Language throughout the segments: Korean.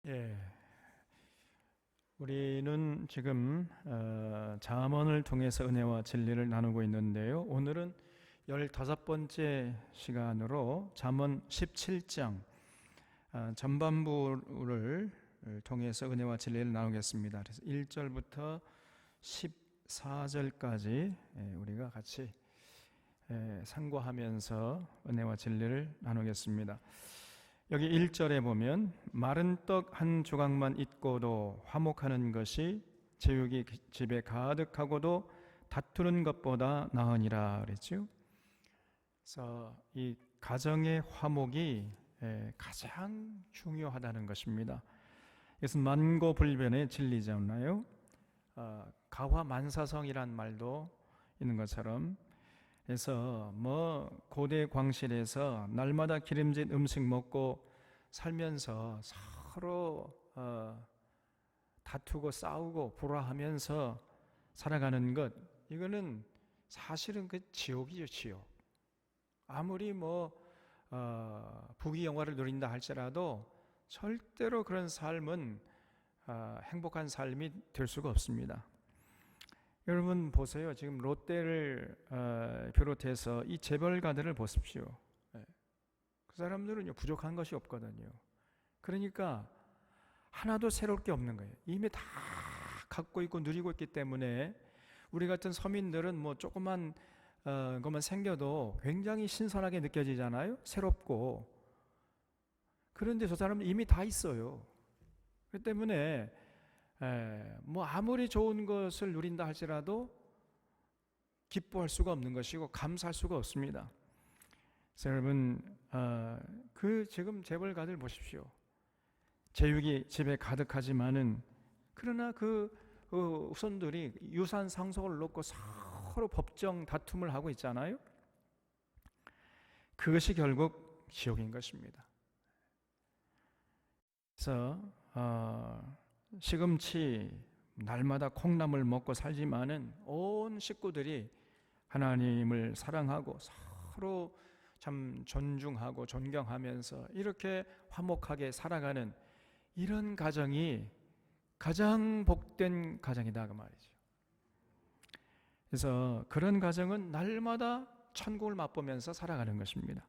예, 우리는 지금 잠언을 통해서 은혜와 진리를 나누고 있는데요. 오늘은 15번째 시간으로 잠언 17장 전반부를 통해서 은혜와 진리를 나누겠습니다. 그래서 1절부터 14절까지 우리가 같이 상고하면서 은혜와 진리를 나누겠습니다. 여기 1절에 보면 마른 떡 한 조각만 있고도 화목하는 것이 제육이 집에 가득하고도 다투는 것보다 나으니라 그랬죠. 그래서 이 가정의 화목이 가장 중요하다는 것입니다. 이것은 만고불변의 진리잖아요. 가화만사성이란 말도 있는 것처럼, 그래서 고대 광실에서 날마다 기름진 음식 먹고 살면서 서로 다투고 싸우고 불화하면서 살아가는 것, 이거는 사실은 그 지옥이죠, 지옥. 아무리 부귀영화를 누린다 할지라도 절대로 그런 삶은 행복한 삶이 될 수가 없습니다. 여러분 보세요. 지금 롯데를 비롯해서 이 재벌가들을 보십시오. 그 사람들은 부족한 것이 없거든요. 그러니까 하나도 새로울 게 없는 거예요. 이미 다 갖고 있고 누리고 있기 때문에 우리 같은 서민들은 조그만 것만 생겨도 굉장히 신선하게 느껴지잖아요. 새롭고. 그런데 저 사람은 이미 다 있어요. 그렇기 때문에 아무리 좋은 것을 누린다 할지라도 기뻐할 수가 없는 것이고 감사할 수가 없습니다. 그래서 여러분, 지금 재벌가들 보십시오. 제육이 집에 가득하지만은, 그러나 그 후손들이 유산 상속을 놓고 서로 법정 다툼을 하고 있잖아요. 그것이 결국 지옥인 것입니다. 그래서 시금치 날마다 콩나물 먹고 살지만은 온 식구들이 하나님을 사랑하고 서로 참 존중하고 존경하면서 이렇게 화목하게 살아가는 이런 가정이 가장 복된 가정이다 그 말이죠. 그래서 그런 가정은 날마다 천국을 맛보면서 살아가는 것입니다.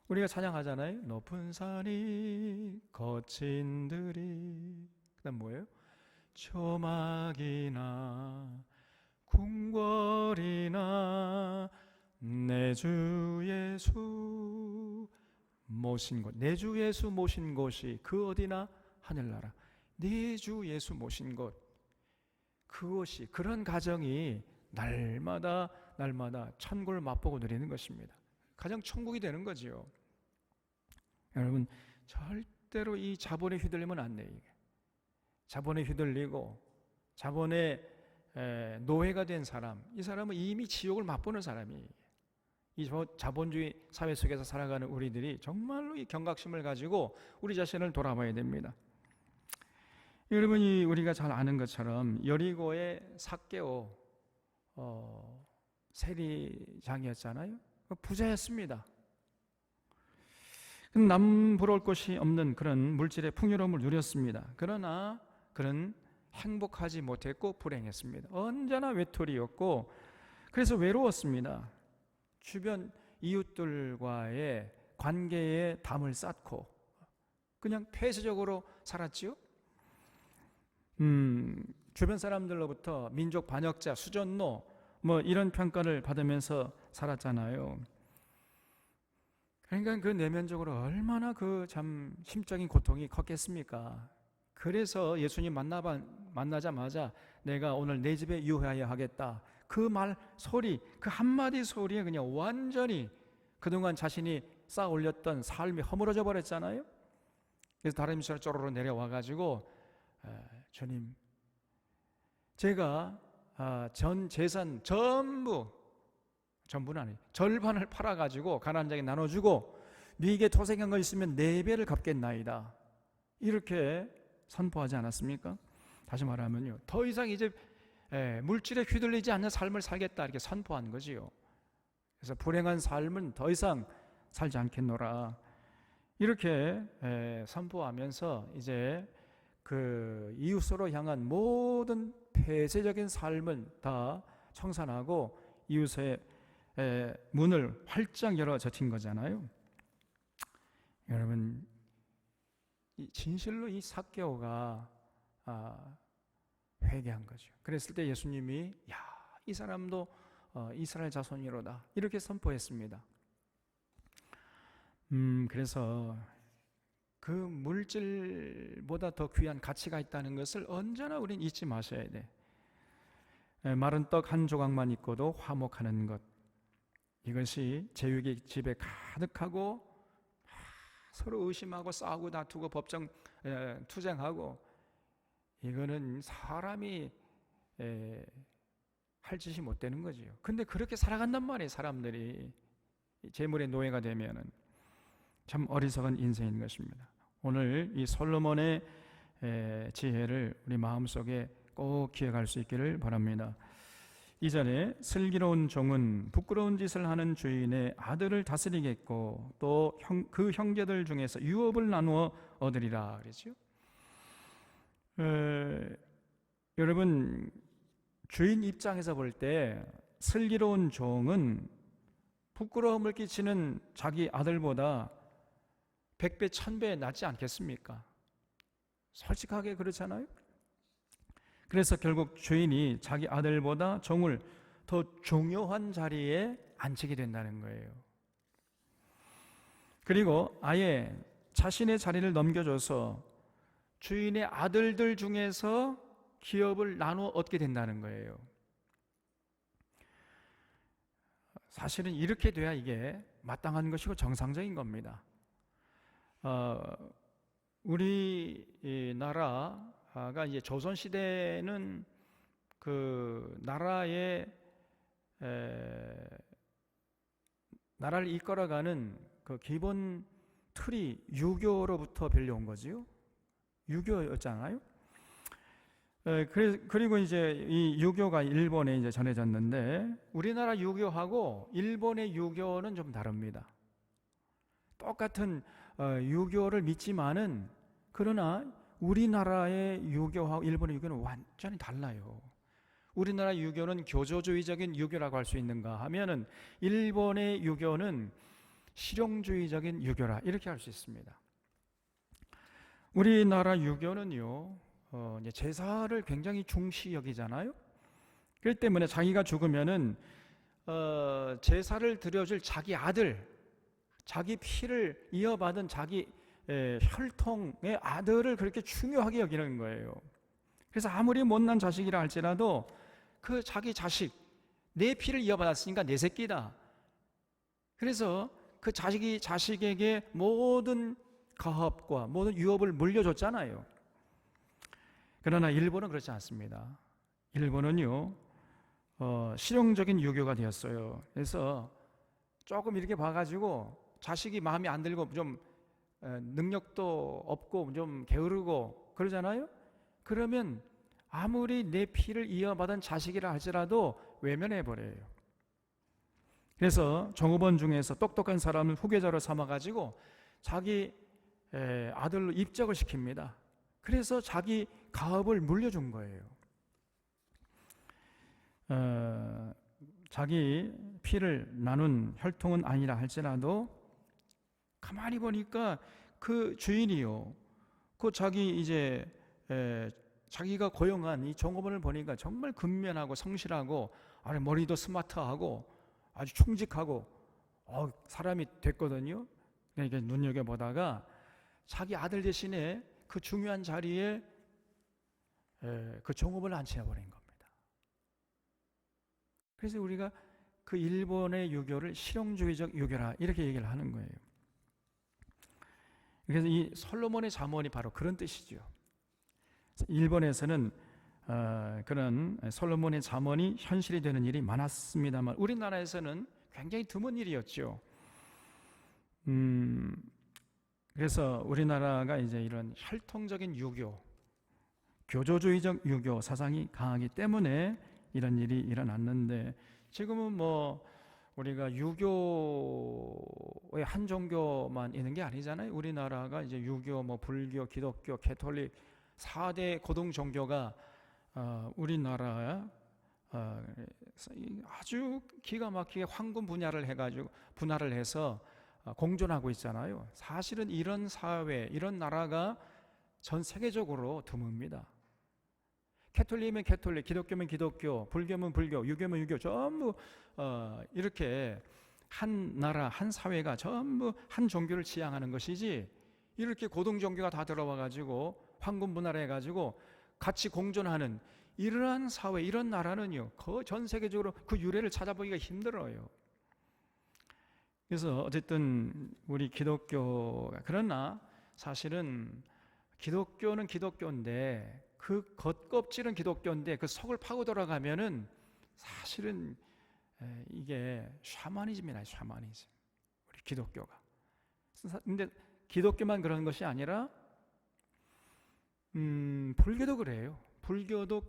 우리가 찬양하잖아요. 높은 산이 거친 들이, 그다음 뭐예요? 초막이나 궁궐이나 내 주 예수 모신 곳, 내 주 예수 모신 곳이 그 어디나 하늘나라. 내 주 예수 모신 곳, 그것이, 그런 가정이 날마다 천국을 맛보고 누리는 것입니다. 가장 천국이 되는 거지요. 여러분, 절대로 이 자본에 휘둘리면 안 돼요. 자본에 휘둘리고 자본의 노예가 된 사람, 이 사람은 이미 지옥을 맛보는 사람이에요. 이 자본주의 사회 속에서 살아가는 우리들이 정말로 이 경각심을 가지고 우리 자신을 돌아봐야 됩니다. 여러분이 우리가 잘 아는 것처럼 여리고의 삭개오 세리장이었잖아요. 부자였습니다. 남 부러울 것이 없는 그런 물질의 풍요로움을 누렸습니다. 그러나 그는 행복하지 못했고 불행했습니다. 언제나 외톨이였고 그래서 외로웠습니다. 주변 이웃들과의 관계에 담을 쌓고 그냥 폐쇄적으로 살았지요. 주변 사람들로부터 민족 반역자, 수전노 이런 평가를 받으면서 살았잖아요. 그러니까 그 내면적으로 얼마나 그 참 심적인 고통이 컸겠습니까? 그래서 예수님 만나자마자 내가 오늘 내 집에 유하여 하겠다, 그 말 소리, 그 한마디 소리에 그냥 완전히 그동안 자신이 쌓아 올렸던 삶이 허물어져 버렸잖아요. 그래서 다름이처럼 쪼르르 내려와가지고 주님, 제가 전 재산 전부는 아니에요, 절반을 팔아가지고 가난한 자에게 나눠주고 네게 토색한 거 있으면 4배를 갚겠나이다, 이렇게 선포하지 않았습니까? 다시 말하면요, 더 이상 이제 물질에 휘둘리지 않는 삶을 살겠다, 이렇게 선포한 거지요. 그래서 불행한 삶은 더 이상 살지 않겠노라. 이렇게 선포하면서 이제 그 이웃으로 향한 모든 폐쇄적인 삶을 다 청산하고 이웃의 문을 활짝 열어 젖힌 거잖아요. 여러분, 진실로 이 삭개오가 회개한 거죠. 그랬을 때 예수님이 이 사람도 이스라엘 자손이로다 이렇게 선포했습니다. 그래서 그 물질보다 더 귀한 가치가 있다는 것을 언제나 우린 잊지 마셔야 돼. 마른 떡 한 조각만 있고도 화목하는 것, 이것이 제육이 집에 가득하고 서로 의심하고 싸우고 다투고 법정 투쟁하고, 이거는 사람이 할 짓이 못 되는 거지요. 근데 그렇게 살아간단 말이에요. 사람들이 재물의 노예가 되면은 참 어리석은 인생인 것입니다. 오늘 이 솔로몬의 지혜를 우리 마음속에 꼭 기억할 수 있기를 바랍니다. 이전에 슬기로운 종은 부끄러운 짓을 하는 주인의 아들을 다스리겠고 또 그 형제들 중에서 유업을 나누어 얻으리라 그랬죠. 여러분, 주인 입장에서 볼 때 슬기로운 종은 부끄러움을 끼치는 자기 아들보다 100배, 1000배 낫지 않겠습니까? 솔직하게 그렇잖아요. 그래서 결국 주인이 자기 아들보다 종을 더 중요한 자리에 앉히게 된다는 거예요. 그리고 아예 자신의 자리를 넘겨줘서 주인의 아들들 중에서 기업을 나누어 얻게 된다는 거예요. 사실은 이렇게 돼야 이게 마땅한 것이고 정상적인 겁니다. 우리나라가 이제 조선 시대는 그 나라를 이끌어가는 그 기본 틀이 유교로부터 빌려온 거지요. 유교였잖아요. 그리고 이제 이 유교가 일본에 이제 전해졌는데, 우리나라 유교하고 일본의 유교는 좀 다릅니다. 똑같은 유교를 믿지만은, 그러나 우리나라의 유교하고 일본의 유교는 완전히 달라요. 우리나라 유교는 교조주의적인 유교라고 할 수 있는가 하면은, 일본의 유교는 실용주의적인 유교라 이렇게 할 수 있습니다. 우리나라 유교는요, 제사를 굉장히 중시 여기잖아요. 그렇기 때문에 자기가 죽으면은 제사를 드려줄 자기 아들, 자기 피를 이어받은 자기 혈통의 아들을 그렇게 중요하게 여기는 거예요. 그래서 아무리 못난 자식이라 할지라도 그 자기 자식, 내 피를 이어받았으니까 내 새끼다. 그래서 그 자식에게 모든 가업과 모든 유업을 물려줬잖아요. 그러나 일본은 그렇지 않습니다. 일본은요, 실용적인 유교가 되었어요. 그래서 조금 이렇게 봐가지고 자식이 마음에 안 들고 좀 능력도 없고 좀 게으르고 그러잖아요. 그러면 아무리 내 피를 이어받은 자식이라 할지라도 외면해버려요. 그래서 종업원 중에서 똑똑한 사람을 후계자로 삼아가지고 자기 아들로 입적을 시킵니다. 그래서 자기 가업을 물려준 거예요. 자기 피를 나눈 혈통은 아니라 할지라도 가만히 보니까 그 주인이요, 그 자기 이제 자기가 고용한 이 종업원을 보니까 정말 근면하고 성실하고 머리도 스마트하고 아주 충직하고 사람이 됐거든요. 그러니까 눈여겨보다가 자기 아들 대신에 그 중요한 자리에 그 종업원을 앉혀버린 겁니다. 그래서 우리가 그 일본의 유교를 실용주의적 유교라 이렇게 얘기를 하는 거예요. 그래서 이 솔로몬의 잠언이 바로 그런 뜻이죠. 일본에서는 그런 솔로몬의 잠언이 현실이 되는 일이 많았습니다만, 우리나라에서는 굉장히 드문 일이었죠. 그래서 우리나라가 이제 이런 혈통적인 유교, 교조주의적 유교 사상이 강하기 때문에 이런 일이 일어났는데, 지금은 뭐 우리가 유교의 한 종교만 있는 게 아니잖아요. 우리나라가 이제 유교, 뭐 불교, 기독교, 가톨릭 4대 고등 종교가 우리나라 아주 기가 막히게 황금 분할을 해서 공존하고 있잖아요. 사실은 이런 사회, 이런 나라가 전 세계적으로 드뭅니다. 가톨릭이면 가톨릭, 기독교면 기독교, 불교면 불교, 유교면 유교, 전부 이렇게 한 나라, 한 사회가 전부 한 종교를 지향하는 것이지, 이렇게 고등 종교가 다 들어와 가지고 황금 분할해 가지고 같이 공존하는 이러한 사회, 이런 나라는요, 전 세계적으로 그 유래를 찾아보기가 힘들어요. 그래서 어쨌든 우리 기독교가, 그러나 사실은 기독교는 기독교인데, 그 겉껍질은 기독교인데 그 속을 파고 들어가면은 사실은 이게 샤머니즘이나 샤머니즘, 우리 기독교가. 근데 기독교만 그런 것이 아니라 불교도 그래요. 불교도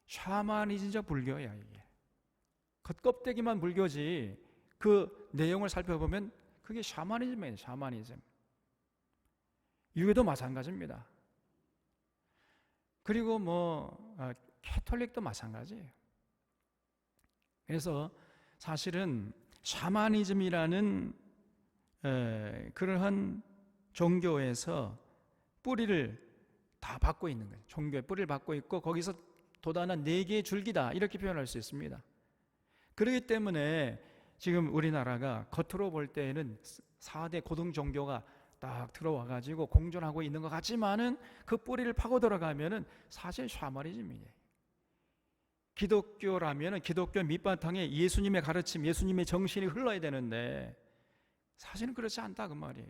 샤머니즘적 불교야. 이게 겉껍데기만 불교지 그 내용을 살펴보면 그게 샤머니즘이에요. 샤머니즘. 유교도 마찬가지입니다. 그리고 가톨릭도 마찬가지예요. 그래서 사실은 샤머니즘이라는 그러한 종교에서 뿌리를 다 받고 있는 거예요. 종교의 뿌리를 받고 있고 거기서 돋아난 4개의 줄기다, 이렇게 표현할 수 있습니다. 그렇기 때문에 지금 우리나라가 겉으로 볼 때에는 4대 고등 종교가 딱 들어와 가지고 공존하고 있는 것 같지만은 그 뿌리를 파고 들어가면은 사실 샤머니즘이에요. 기독교라면은 기독교 밑바탕에 예수님의 가르침, 예수님의 정신이 흘러야 되는데 사실은 그렇지 않다, 그 말이에요.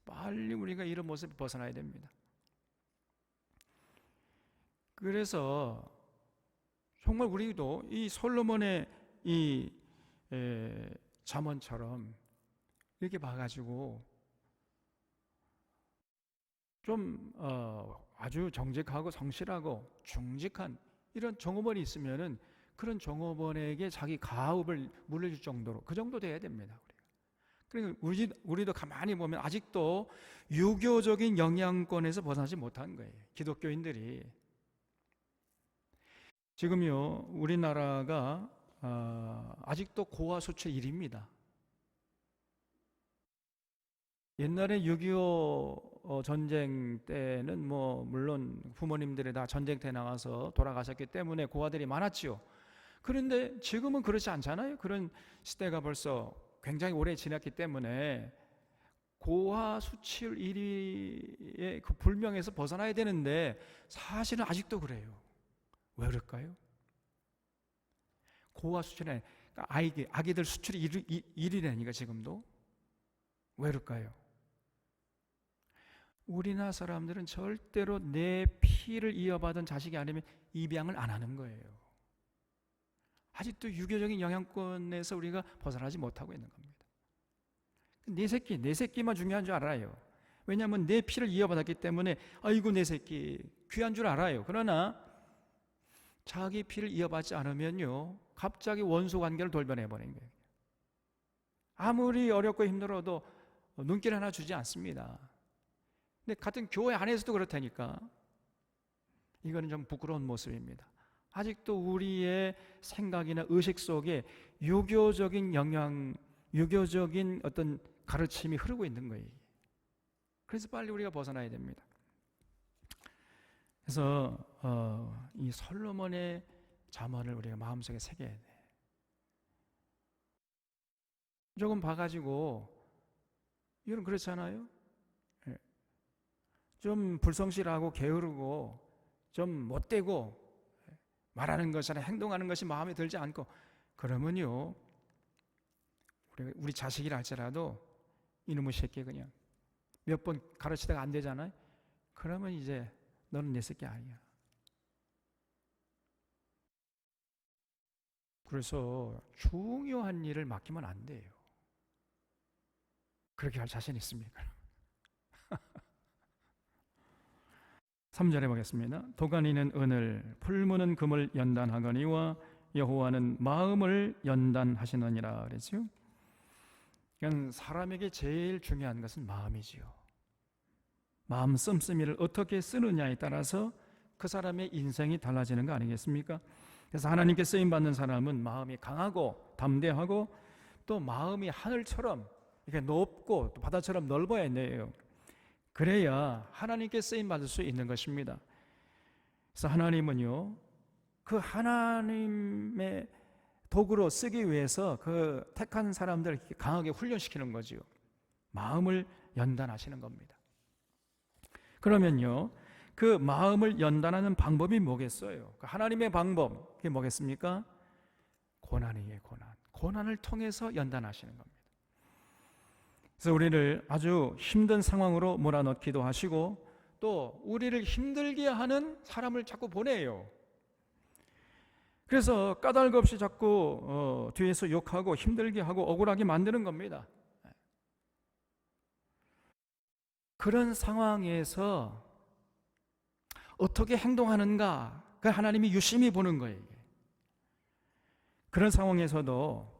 빨리 우리가 이런 모습을 벗어나야 됩니다. 그래서 정말 우리도 이 솔로몬의 이 잠언처럼 이렇게 봐가지고 좀 아주 정직하고 성실하고 충직한 이런 종업원이 있으면은 그런 종업원에게 자기 가업을 물려줄 정도로, 그 정도 돼야 됩니다. 그러니까 우리도 가만히 보면 아직도 유교적인 영향권에서 벗어나지 못한 거예요. 기독교인들이. 지금요, 우리나라가 아직도 고아 수출 1위입니다. 옛날에 6.25 전쟁 때는 물론 부모님들이 다 전쟁터에 나가서 돌아가셨기 때문에 고아들이 많았지요. 그런데 지금은 그렇지 않잖아요. 그런 시대가 벌써 굉장히 오래 지났기 때문에 고아 수출 1위의 그 불명에서 벗어나야 되는데 사실은 아직도 그래요. 왜 그럴까요? 고아 수출에 아기들 수출이 1위라니까 지금도. 왜 그럴까요? 우리나라 사람들은 절대로 내 피를 이어받은 자식이 아니면 입양을 안 하는 거예요. 아직도 유교적인 영향권에서 우리가 벗어나지 못하고 있는 겁니다. 내 새끼만 중요한 줄 알아요. 왜냐하면 내 피를 이어받았기 때문에 아이고 내 새끼 귀한 줄 알아요. 그러나 자기 피를 이어받지 않으면요, 갑자기 원수 관계를 돌변해버린 거예요. 아무리 어렵고 힘들어도 눈길 하나 주지 않습니다. 근데 같은 교회 안에서도 그렇다니까. 이거는 좀 부끄러운 모습입니다. 아직도 우리의 생각이나 의식 속에 유교적인 영향, 유교적인 어떤 가르침이 흐르고 있는 거예요. 그래서 빨리 우리가 벗어나야 됩니다. 그래서 이 솔로몬의 잠언을 우리가 마음속에 새겨야 돼. 조금 봐가지고 이건 그렇잖아요. 좀 불성실하고 게으르고 좀 못되고 말하는 것이나 행동하는 것이 마음에 들지 않고 그러면요, 우리 자식이라 할지라도 이놈의 새끼 그냥 몇 번 가르치다가 안 되잖아요. 그러면 이제 너는 내 새끼 아니야. 그래서 중요한 일을 맡기면 안 돼요. 그렇게 할 자신 있습니까? 3절에 보겠습니다. 도가니는 은을, 풀무는 금을 연단하거니와 여호와는 마음을 연단하시느니라 그랬죠. 그러니까 사람에게 제일 중요한 것은 마음이지요. 마음 씀씀이를 어떻게 쓰느냐에 따라서 그 사람의 인생이 달라지는 거 아니겠습니까? 그래서 하나님께 쓰임받는 사람은 마음이 강하고 담대하고 또 마음이 하늘처럼 이렇게 높고 또 바다처럼 넓어야 돼요. 그래야 하나님께 쓰임받을 수 있는 것입니다. 그래서 하나님은요, 그 하나님의 도구로 쓰기 위해서 그 택한 사람들을 강하게 훈련시키는 거지요. 마음을 연단하시는 겁니다. 그러면요, 그 마음을 연단하는 방법이 뭐겠어요? 하나님의 방법, 그게 뭐겠습니까? 고난이에요, 고난. 고난을 통해서 연단하시는 겁니다. 그래서 우리를 아주 힘든 상황으로 몰아넣기도 하시고 또 우리를 힘들게 하는 사람을 자꾸 보내요. 그래서 까닭 없이 자꾸 뒤에서 욕하고 힘들게 하고 억울하게 만드는 겁니다. 그런 상황에서 어떻게 행동하는가, 그 하나님이 유심히 보는 거예요. 그런 상황에서도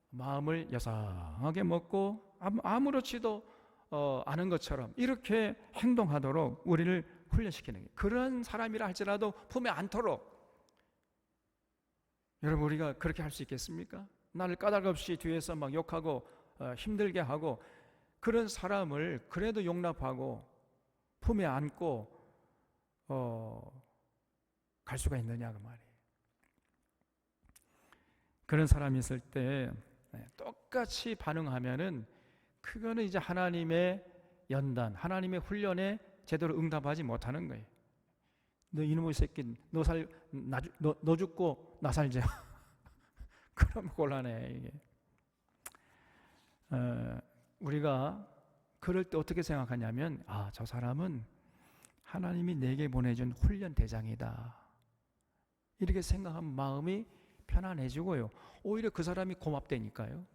마음을 여상하게 먹고 아무렇지도 않은 것처럼 이렇게 행동하도록 우리를 훈련시키는 거예요. 그런 사람이라 할지라도 품에 안도록. 여러분, 우리가 그렇게 할 수 있겠습니까? 나를 까닭 없이 뒤에서 막 욕하고 힘들게 하고 그런 사람을 그래도 용납하고 품에 안고 갈 수가 있느냐 그 말이에요. 그런 사람이 있을 때 똑같이 반응하면은 그거는 이제 하나님의 연단, 하나님의 훈련에 제대로 응답하지 못하는 거예요. 너 이놈의 새끼, 너 죽고 나 살자. 그럼 곤란해 이게. 우리가 그럴 때 어떻게 생각하냐면, 저 사람은 하나님이 내게 보내준 훈련 대장이다. 이렇게 생각하면 마음이 편안해지고요. 오히려 그 사람이 고맙다니까요.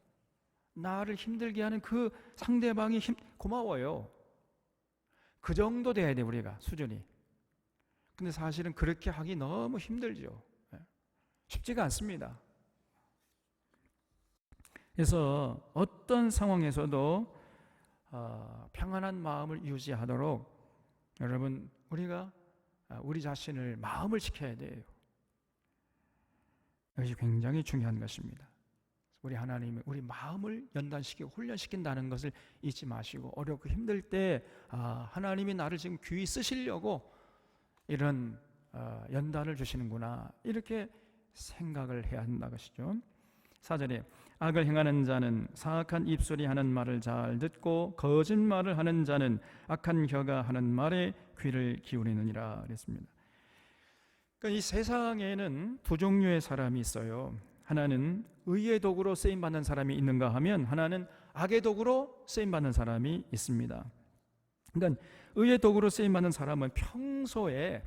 나를 힘들게 하는 그 상대방이 고마워요. 그 정도 돼야 돼, 우리가 수준이. 근데 사실은 그렇게 하기 너무 힘들죠. 쉽지가 않습니다. 그래서 어떤 상황에서도 평안한 마음을 유지하도록 여러분, 우리가 우리 자신을 마음을 지켜야 돼요. 이것이 굉장히 중요한 것입니다. 우리 하나님이 우리 마음을 연단시키고 훈련시킨다는 것을 잊지 마시고, 어렵고 힘들 때 하나님이 나를 지금 귀히 쓰시려고 이런 연단을 주시는구나, 이렇게 생각을 해야 한다 것이죠. 4절에 악을 행하는 자는 사악한 입술이 하는 말을 잘 듣고 거짓말을 하는 자는 악한 혀가 하는 말에 귀를 기울이느니라 그랬습니다. 그러니까 이 세상에는 두 종류의 사람이 있어요. 하나는 의의 도구로 쓰임받는 사람이 있는가 하면 하나는 악의 도구로 쓰임받는 사람이 있습니다. 그러니까 의의 도구로 쓰임받는 사람은 평소에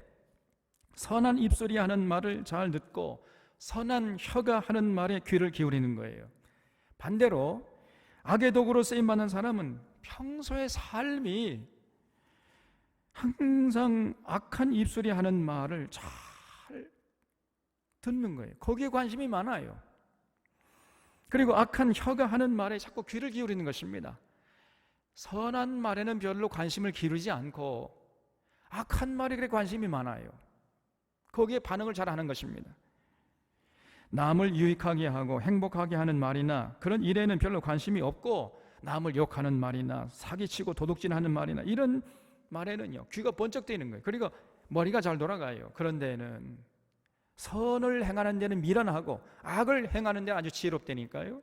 선한 입술이 하는 말을 잘 듣고 선한 혀가 하는 말에 귀를 기울이는 거예요. 반대로 악의 도구로 쓰임받는 사람은 평소의 삶이 항상 악한 입술이 하는 말을 잘 듣는 거예요. 거기에 관심이 많아요. 그리고 악한 혀가 하는 말에 자꾸 귀를 기울이는 것입니다. 선한 말에는 별로 관심을 기울이지 않고 악한 말에 그래 관심이 많아요. 거기에 반응을 잘 하는 것입니다. 남을 유익하게 하고 행복하게 하는 말이나 그런 일에는 별로 관심이 없고, 남을 욕하는 말이나 사기치고 도둑질하는 말이나 이런 말에는요 귀가 번쩍 뜨이는 거예요. 그리고 머리가 잘 돌아가요. 그런 데는 선을 행하는 데는 미련하고 악을 행하는 데는 아주 지혜롭다니까요.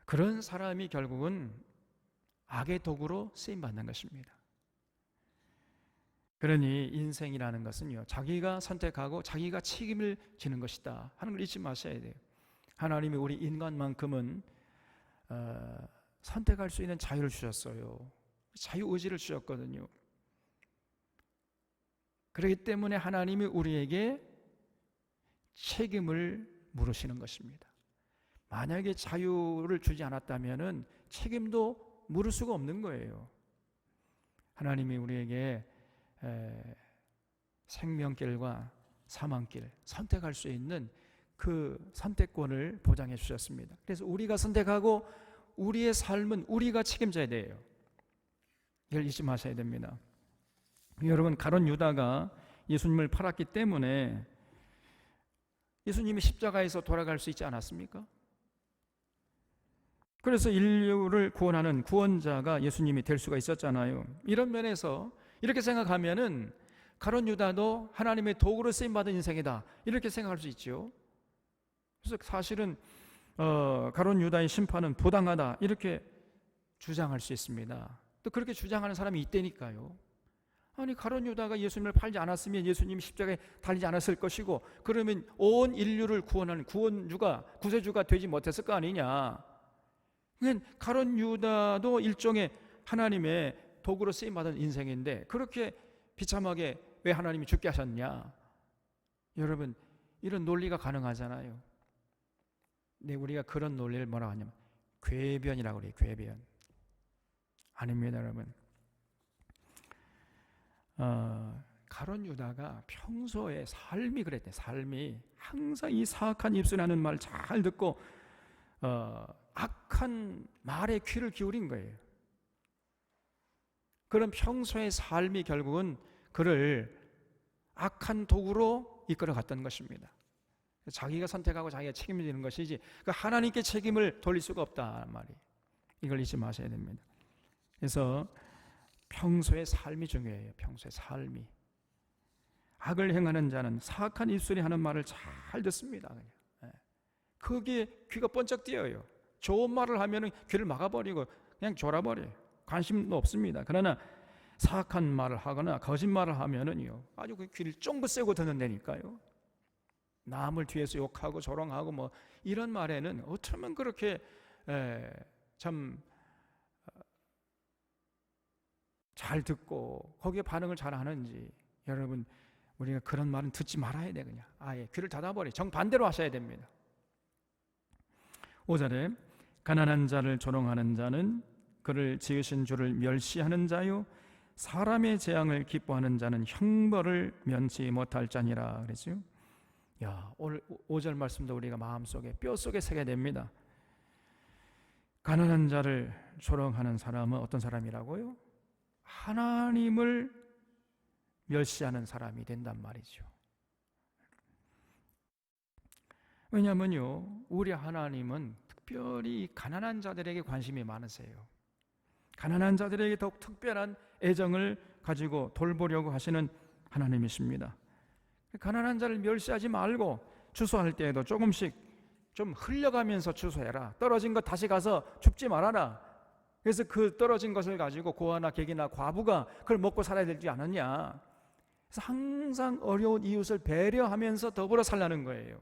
그런 사람이 결국은 악의 도구로 쓰임받는 것입니다. 그러니 인생이라는 것은요, 자기가 선택하고 자기가 책임을 지는 것이다 하는 걸 잊지 마셔야 돼요. 하나님이 우리 인간만큼은 선택할 수 있는 자유를 주셨어요. 자유의지를 주셨거든요. 그렇기 때문에 하나님이 우리에게 책임을 물으시는 것입니다. 만약에 자유를 주지 않았다면 책임도 물을 수가 없는 거예요. 하나님이 우리에게 생명길과 사망길 선택할 수 있는 그 선택권을 보장해 주셨습니다. 그래서 우리가 선택하고 우리의 삶은 우리가 책임져야 돼요. 이걸 잊지 마셔야 됩니다. 여러분, 가룟 유다가 예수님을 팔았기 때문에 예수님이 십자가에서 돌아갈 수 있지 않았습니까? 그래서 인류를 구원하는 구원자가 예수님이 될 수가 있었잖아요. 이런 면에서 이렇게 생각하면은 가룟 유다도 하나님의 도구로 쓰임받은 인생이다, 이렇게 생각할 수 있죠. 그래서 사실은 가룟 유다의 심판은 부당하다, 이렇게 주장할 수 있습니다. 또 그렇게 주장하는 사람이 있다니까요. 아니, 가룟 유다가 예수님을 팔지 않았으면 예수님이 십자가에 달리지 않았을 것이고, 그러면 온 인류를 구원하는 구세주가 되지 못했을 거 아니냐. 그러니까 가룟 유다도 일종의 하나님의 도구로 쓰임받은 인생인데 그렇게 비참하게 왜 하나님이 죽게 하셨냐. 여러분, 이런 논리가 가능하잖아요. 근데 우리가 그런 논리를 뭐라고 하냐면 궤변이라고 그래요. 궤변. 아닙니다, 여러분. 가룟 유다가 평소에 삶이 그랬대. 삶이 항상 이 사악한 입술에 하는 말 잘 듣고 악한 말에 귀를 기울인 거예요. 그런 평소의 삶이 결국은 그를 악한 도구로 이끌어 갔던 것입니다. 자기가 선택하고 자기가 책임을 지는 것이지 하나님께 책임을 돌릴 수가 없다는 말이, 이걸 잊지 마셔야 됩니다. 그래서 평소의 삶이 중요해요. 평소의 삶이. 악을 행하는 자는 사악한 입술이 하는 말을 잘 듣습니다. 거기에 귀가 번쩍 뛰어요. 좋은 말을 하면 귀를 막아버리고 그냥 졸아버려요. 관심도 없습니다. 그러나 사악한 말을 하거나 거짓말을 하면은요, 아주 그 귀를 쫑긋 세고 듣는다니까요. 남을 뒤에서 욕하고 조롱하고 뭐 이런 말에는 어쩌면 그렇게 참 잘 듣고 거기에 반응을 잘 하는지. 여러분, 우리가 그런 말은 듣지 말아야 돼. 그냥 아예 귀를 닫아버려. 정반대로 하셔야 됩니다. 5절에 가난한 자를 조롱하는 자는 그를 지으신 주를 멸시하는 자요, 사람의 재앙을 기뻐하는 자는 형벌을 면치 못할 자니라 그랬죠. 오늘 5절 말씀도 우리가 마음속에 뼈속에 새게 됩니다. 가난한 자를 조롱하는 사람은 어떤 사람이라고요? 하나님을 멸시하는 사람이 된단 말이죠. 왜냐하면요, 우리 하나님은 특별히 가난한 자들에게 관심이 많으세요. 가난한 자들에게 더욱 특별한 애정을 가지고 돌보려고 하시는 하나님이십니다. 가난한 자를 멸시하지 말고 추수할 때에도 조금씩 좀 흘려가면서 추수해라. 떨어진 것 다시 가서 줍지 말아라. 그래서 그 떨어진 것을 가지고 고아나 객이나 과부가 그걸 먹고 살아야 되지 않느냐. 그래서 항상 어려운 이웃을 배려하면서 더불어 살라는 거예요.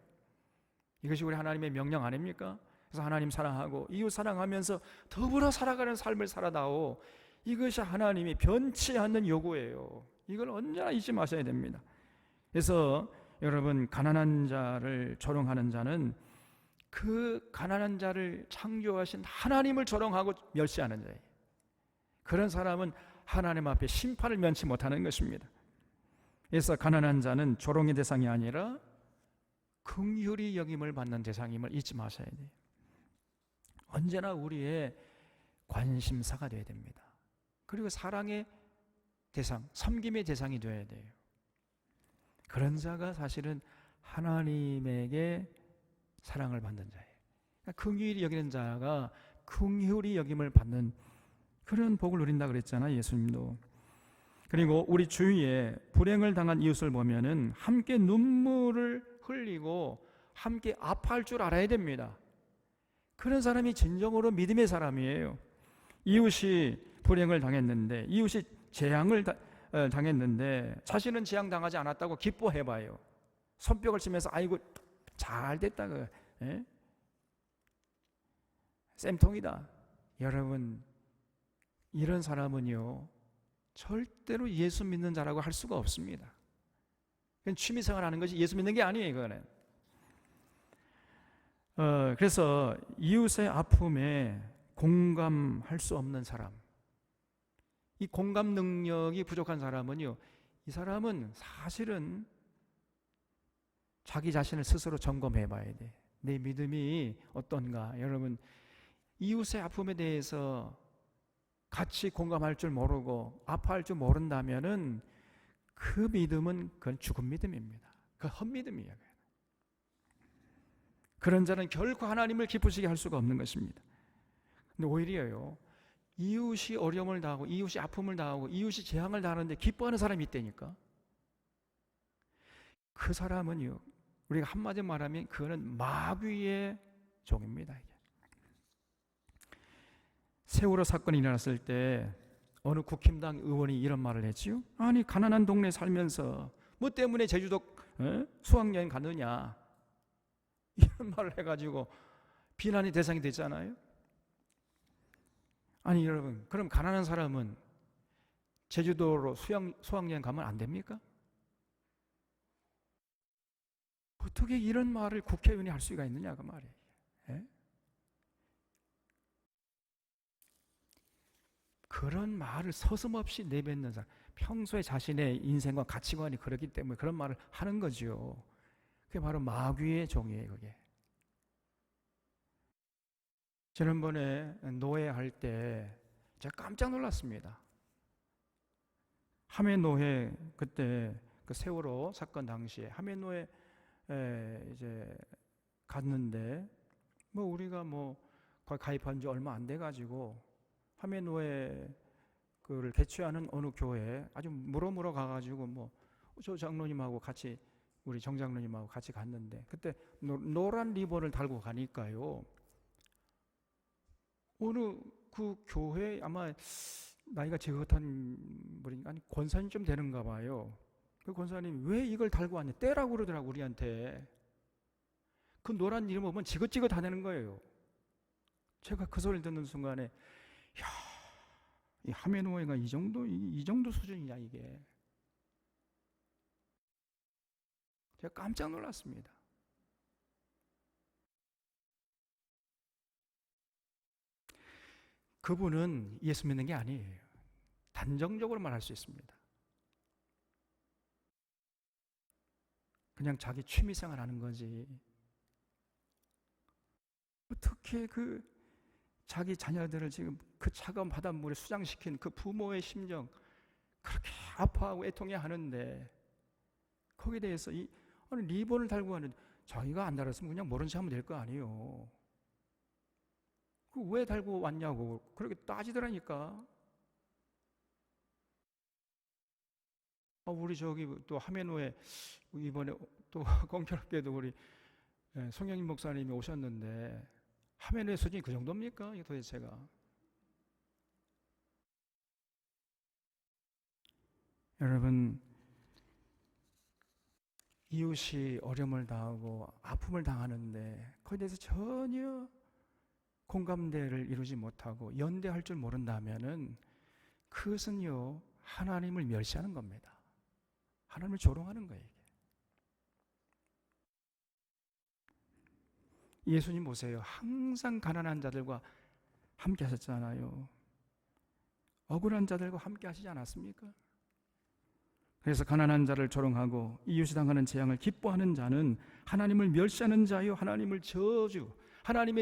이것이 우리 하나님의 명령 아닙니까? 그래서 하나님 사랑하고 이웃 사랑하면서 더불어 살아가는 삶을 살아다오. 이것이 하나님이 변치 않는 요구예요. 이걸 언제나 잊지 마셔야 됩니다. 그래서 여러분, 가난한 자를 조롱하는 자는 그 가난한 자를 창조하신 하나님을 조롱하고 멸시하는 자예요. 그런 사람은 하나님 앞에 심판을 면치 못하는 것입니다. 그래서 가난한 자는 조롱의 대상이 아니라 긍휼히 여김을 받는 대상임을 잊지 마셔야 돼요. 언제나 우리의 관심사가 되어야 됩니다. 그리고 사랑의 대상, 섬김의 대상이 되어야 돼요. 그런 자가 사실은 하나님에게 사랑을 받는 자예요. 긍휼히 여기는 자가 긍휼히 여김을 받는 그런 복을 누린다 그랬잖아요, 예수님도. 그리고 우리 주위에 불행을 당한 이웃을 보면은 함께 눈물을 흘리고 함께 아파할 줄 알아야 됩니다. 그런 사람이 진정으로 믿음의 사람이에요. 이웃이 불행을 당했는데, 이웃이 재앙을 당했는데 자신은 재앙 당하지 않았다고 기뻐해봐요. 손뼉을 치면서 아이고 잘 됐다, 쌤통이다. 여러분, 이런 사람은요 절대로 예수 믿는 자라고 할 수가 없습니다. 그건 취미생활 하는 것이 예수 믿는 게 아니에요. 그거는. 그래서 이웃의 아픔에 공감할 수 없는 사람, 이 공감 능력이 부족한 사람은요, 이 사람은 사실은 자기 자신을 스스로 점검해 봐야 돼. 내 믿음이 어떤가? 여러분, 이웃의 아픔에 대해서 같이 공감할 줄 모르고 아파할 줄 모른다면은 그 믿음은 그건 죽은 믿음입니다. 그 헛믿음이에요. 그런 자는 결코 하나님을 기쁘시게 할 수가 없는 것입니다. 근데 오히려요, 이웃이 어려움을 당하고 이웃이 아픔을 당하고 이웃이 재앙을 당하는데 기뻐하는 사람이 있다니까. 그 사람은요, 우리가 한마디 말하면 그거는 마귀의 종입니다. 세월호 사건이 일어났을 때 어느 국힘당 의원이 이런 말을 했지요. 아니, 가난한 동네에 살면서 뭐 때문에 제주도 수학여행 갔느냐, 이런 말을 해가지고 비난의 대상이 됐잖아요. 아니 여러분, 그럼 가난한 사람은 제주도로 수학여행 가면 안 됩니까? 어떻게 이런 말을 국회의원이 할 수가 있느냐 그 말이에요. 예? 그런 말을 서슴없이 내뱉는 사람, 평소에 자신의 인생과 가치관이 그렇기 때문에 그런 말을 하는 거죠. 그게 바로 마귀의 종이에요. 그게. 지난번에 노회할 때 제가 깜짝 놀랐습니다. 하회노회, 그때 그 세월호 사건 당시에 하회노회 이제 갔는데, 뭐 우리가 뭐 거기 가입한 지 얼마 안 돼 가지고 하회노회 그를 개최하는 어느 교회 아주 물어물어 가가지고 뭐 저 장로님하고 같이, 우리 정 장로님하고 같이 갔는데, 그때 노란 리본을 달고 가니까요, 어느 그 교회, 아마 나이가 지긋한 분이, 아니 권사님 좀 되는가 봐요. 그 권사님 왜 이걸 달고 왔냐, 떼라고 그러더라고 우리한테. 그 노란 리본 보면 지긋지긋하다는 거예요. 제가 그 소리를 듣는 순간에, 야, 이 하회노회가 이 정도 수준이냐 이게. 제가 깜짝 놀랐습니다. 그분은 예수 믿는 게 아니에요. 단정적으로 말할 수 있습니다. 그냥 자기 취미생활 하는 거지. 어떻게 그 자기 자녀들을 지금 그 차가운 바닷물에 수장시킨 그 부모의 심정, 그렇게 아파하고 애통해 하는데, 거기에 대해서 아니 리본을 달고 하는데, 자기가 안 달았으면 그냥 모른 척 하면 될 거 아니에요. 그 왜 달고 왔냐고 그렇게 따지더라니까. 우리 저기 또 하회노회 이번에 또 공교롭게도 우리 송영인 목사님이 오셨는데, 하회노회 수준이 그 정도입니까? 이 도대체가. 여러분, 이웃이 어려움을 당하고 아픔을 당하는데 거기에 대해서 전혀 공감대를 이루지 못하고 연대할 줄 모른다면은 그것은요, 하나님을 멸시하는 겁니다. 하나님을 조롱하는 거예요. 예수님 보세요. 항상 가난한 자들과 함께 하셨잖아요. 억울한 자들과 함께 하시지 않았습니까? 그래서 가난한 자를 조롱하고 이웃이 당하는 재앙을 기뻐하는 자는 하나님을 멸시하는 자요, 하나님의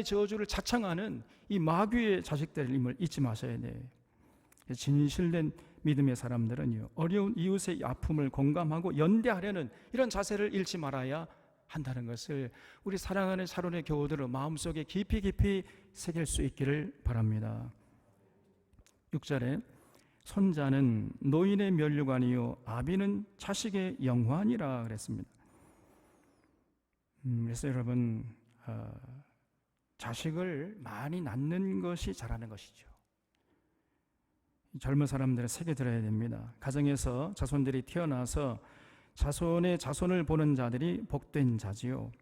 저주를 자청하는 이 마귀의 자식들임을 잊지 마셔야 돼요. 진실된 믿음의 사람들은요, 어려운 이웃의 아픔을 공감하고 연대하려는 이런 자세를 잃지 말아야 한다는 것을 우리 사랑하는 샤론의 교우들은 마음속에 깊이 새길 수 있기를 바랍니다. 6절에 손자는 노인의 면류관이요 아비는 자식의 영환이라 그랬습니다. 그래서 여러분, 자식을 많이 낳는 것이 잘하는 것이죠. 젊은 사람들은 새겨 들어야 됩니다. 가정에서 자손들이 태어나서 자손의 자손을 보는 자들이 복된 자지요.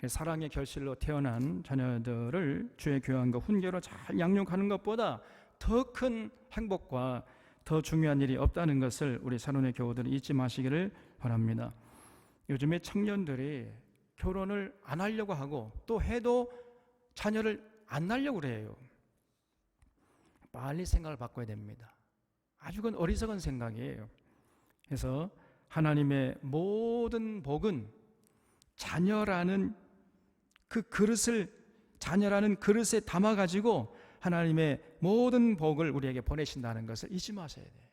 사랑의 결실로 태어난 자녀들을 주의 교양과 훈계로 잘 양육하는 것보다 더 큰 행복과 더 중요한 일이 없다는 것을 우리 샤론의 교우들은 잊지 마시기를 바랍니다. 요즘에 청년들이 결혼을 안 하려고 하고 또 해도 자녀를 안 낳으려고 그래요. 빨리 생각을 바꿔야 됩니다. 아주 그건 어리석은 생각이에요. 그래서 하나님의 모든 복은 자녀라는 자녀라는 그릇에 담아가지고 하나님의 모든 복을 우리에게 보내신다는 것을 잊지 마셔야 돼요.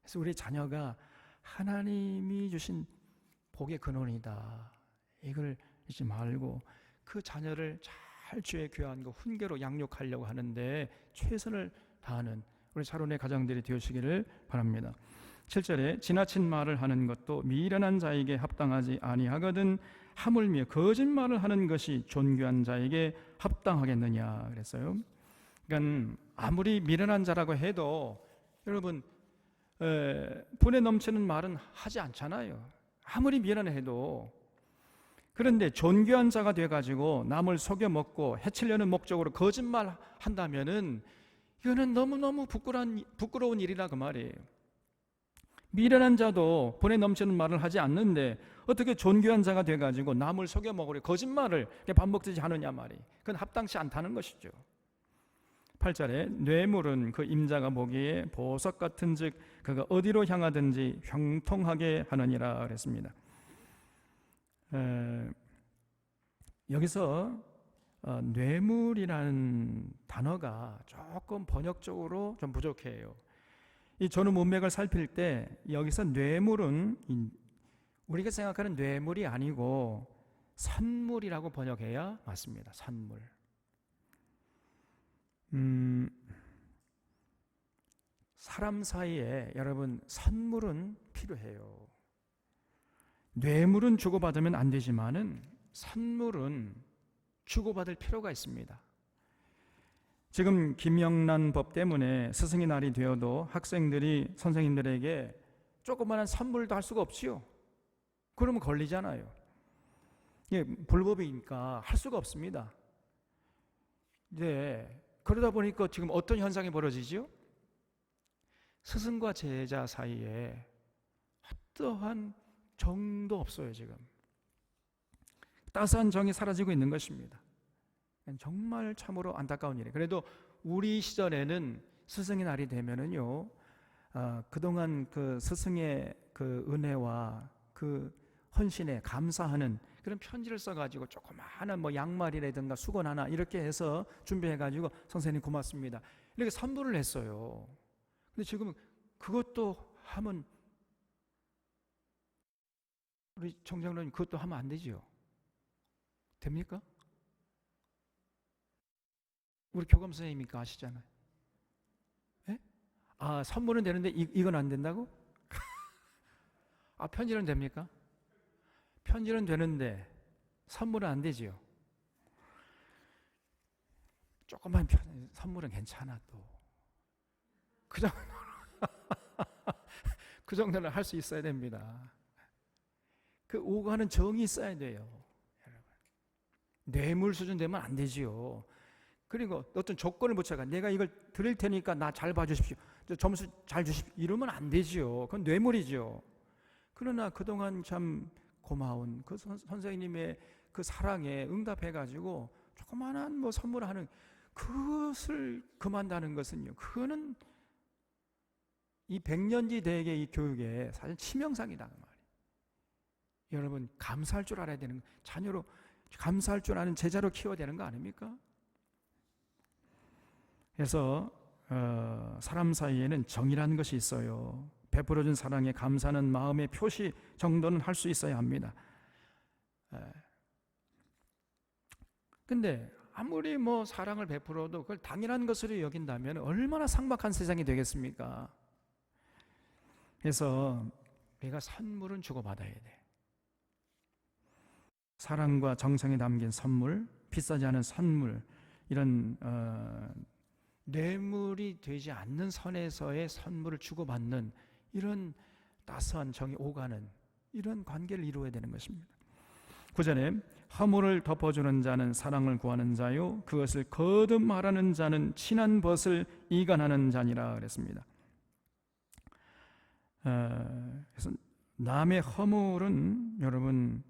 그래서 우리 자녀가 하나님이 주신 복의 근원이다. 이걸 잊지 말고 그 자녀를 잘 주의 귀한 그 훈계로 양육하려고 하는데 최선을 다하는 우리 사론의 가정들이 되시기를 바랍니다. 7절에 지나친 말을 하는 것도 미련한 자에게 합당하지 아니하거든 하물며 거짓말을 하는 것이 존귀한 자에게 합당하겠느냐 그랬어요. 그러니까 아무리 미련한 자라고 해도 여러분 분에 넘치는 말은 하지 않잖아요. 아무리 미련해도. 그런데 존귀한 자가 돼가지고 남을 속여 먹고 해치려는 목적으로 거짓말 한다면은 이거는 너무너무 부끄러운 일이라 그 말이에요. 미련한 자도 분에 넘치는 말을 하지 않는데 어떻게 존귀한 자가 돼가지고 남을 속여 먹으려 거짓말을 반복되지 않느냐 말이. 그건 합당치 않다는 것이죠. 8절에 뇌물은 그 임자가 보기에 보석 같은즉 그가 어디로 향하든지 형통하게 하느니라 그랬습니다. 여기서 뇌물이라는 단어가 조금 번역적으로 좀 부족해요. 이 전후 문맥을 살필 때 여기서 뇌물은 우리가 생각하는 뇌물이 아니고 선물이라고 번역해야 맞습니다. 선물. 사람 사이에 여러분 선물은 필요해요. 뇌물은 주고받으면 안 되지만은 선물은 주고받을 필요가 있습니다. 지금 김영란 법 때문에 스승의 날이 되어도 학생들이 선생님들에게 조그마한 선물도 할 수가 없지요. 그러면 걸리잖아요. 이게 불법이니까 할 수가 없습니다. 네, 그러다 보니까 지금 어떤 현상이 벌어지죠? 스승과 제자 사이에 어떠한 정도 없어요. 지금 따스한 정이 사라지고 있는 것입니다. 정말 참으로 안타까운 일이에요. 그래도 우리 시절에는 스승의 날이 되면은요, 그동안 그 스승의 그 은혜와 그 헌신에 감사하는 그런 편지를 써가지고 조그마한 뭐 양말이라든가 수건 하나 이렇게 해서 준비해가지고 선생님 고맙습니다 이렇게 선물을 했어요. 근데 지금 그것도 하면 우리 총장님 그것도 하면 안 되지요? 됩니까? 우리 교감 선생님이니까 아시잖아요. 예? 선물은 되는데 이건 안 된다고? 편지는 됩니까? 편지는 되는데 선물은 안 되지요. 조그만 선물은 괜찮아 또. 그 정도는 할 수 있어야 됩니다. 그 오가는 정이 있어야 돼요. 여러분. 뇌물 수준 되면 안 되지요. 그리고 어떤 조건을 붙여가 내가 이걸 드릴 테니까 나 잘 봐주십시오. 점수 잘 주십시오. 이러면 안 되지요. 그건 뇌물이죠. 그러나 그동안 참 고마운 그 선생님의 그 사랑에 응답해가지고 조그만한 뭐 선물하는 그것을 금한다는 것은요. 그거는 이 백년지 대학의 이 교육에 사실 치명상이다 그 말이에요. 여러분 감사할 줄 알아야 되는 자녀로 감사할 줄 아는 제자로 키워야 되는 거 아닙니까? 그래서 사람 사이에는 정이라는 것이 있어요. 베풀어준 사랑에 감사하는 마음의 표시 정도는 할 수 있어야 합니다. 근데 아무리 뭐 사랑을 베풀어도 그걸 당연한 것으로 여긴다면 얼마나 삭막한 세상이 되겠습니까? 그래서 우리가 선물은 주고받아야 돼. 사랑과 정성이 담긴 선물, 비싸지 않은 선물, 이런 뇌물이 되지 않는 선에서의 선물을 주고받는 이런 따스한 정이 오가는 이런 관계를 이루어야 되는 것입니다. 9절에 허물을 덮어주는 자는 사랑을 구하는 자요 그것을 거듭 말하는 자는 친한 벗을 이간하는 자니라 그랬습니다. 그래서 남의 허물은 여러분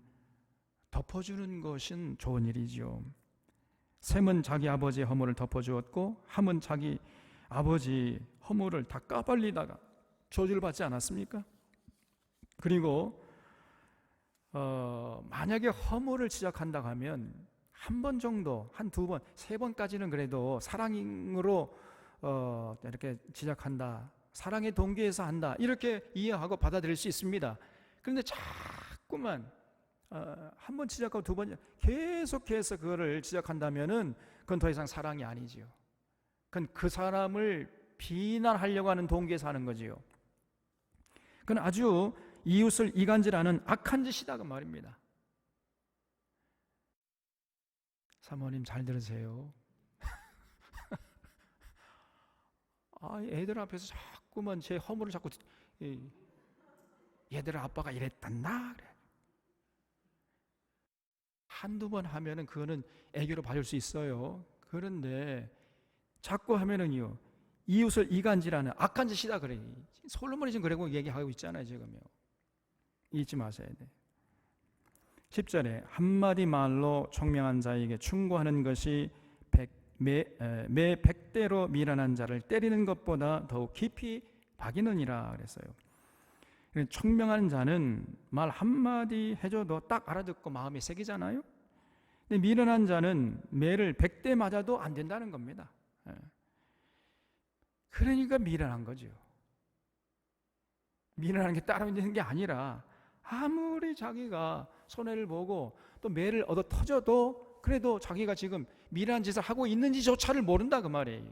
덮어주는 것은 좋은 일이죠. 셈은 자기 아버지의 허물을 덮어주었고 함은 자기 아버지 허물을 다 까발리다가 저주를 받지 않았습니까? 그리고 만약에 허물을 지적한다고 하면 한 번 정도, 한 두 번, 세 번까지는 그래도 사랑으로 이렇게 지적한다, 사랑의 동기에서 한다, 이렇게 이해하고 받아들일 수 있습니다. 그런데 자꾸만 한 번 지적하고 두 번 계속해서 그거를 지적한다면은 그건 더 이상 사랑이 아니지요. 그건 그 사람을 비난하려고 하는 동기에서 하는 거지요. 그건 아주 이웃을 이간질하는 악한 짓이다 그 말입니다. 사모님 잘 들으세요. 애들 앞에서 자꾸만 제 허물을 자꾸 얘들아 아빠가 이랬단다 그래. 한두 번 하면은 그거는 애교로 봐줄 수 있어요. 그런데 자꾸 하면은요, 이웃을 이간질하는 악한 짓이다 그래. 솔로몬이 지금 그러고 얘기하고 있잖아요 지금요. 잊지 마셔야 돼. 10절에 한마디 말로 총명한 자에게 충고하는 것이 매 100대로 미련한 자를 때리는 것보다 더욱 깊이 박이느니라 그랬어요. 총명한 자는 말 한마디 해줘도 딱 알아듣고 마음이 새기잖아요. 근데 미련한 자는 매를 100대 맞아도 안 된다는 겁니다. 그러니까 미련한 거죠. 미련한 게 따로 있는 게 아니라 아무리 자기가 손해를 보고 또 매를 얻어 터져도 그래도 자기가 지금 미련한 짓을 하고 있는지조차를 모른다 그 말이에요.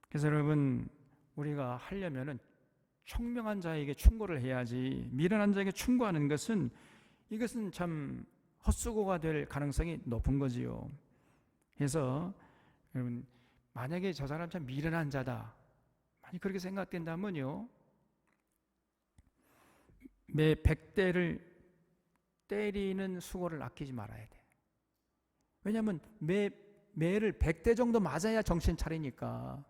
그래서 여러분, 우리가 하려면은 총명한 자에게 충고를 해야지, 미련한 자에게 충고하는 것은 이것은 참 헛수고가 될 가능성이 높은 거지요. 그래서 여러분, 만약에 저 사람 참 미련한 자다, 만약 그렇게 생각된다면요, 매 100대를 때리는 수고를 아끼지 말아야 돼. 왜냐하면 매를 100대 정도 맞아야 정신 차리니까.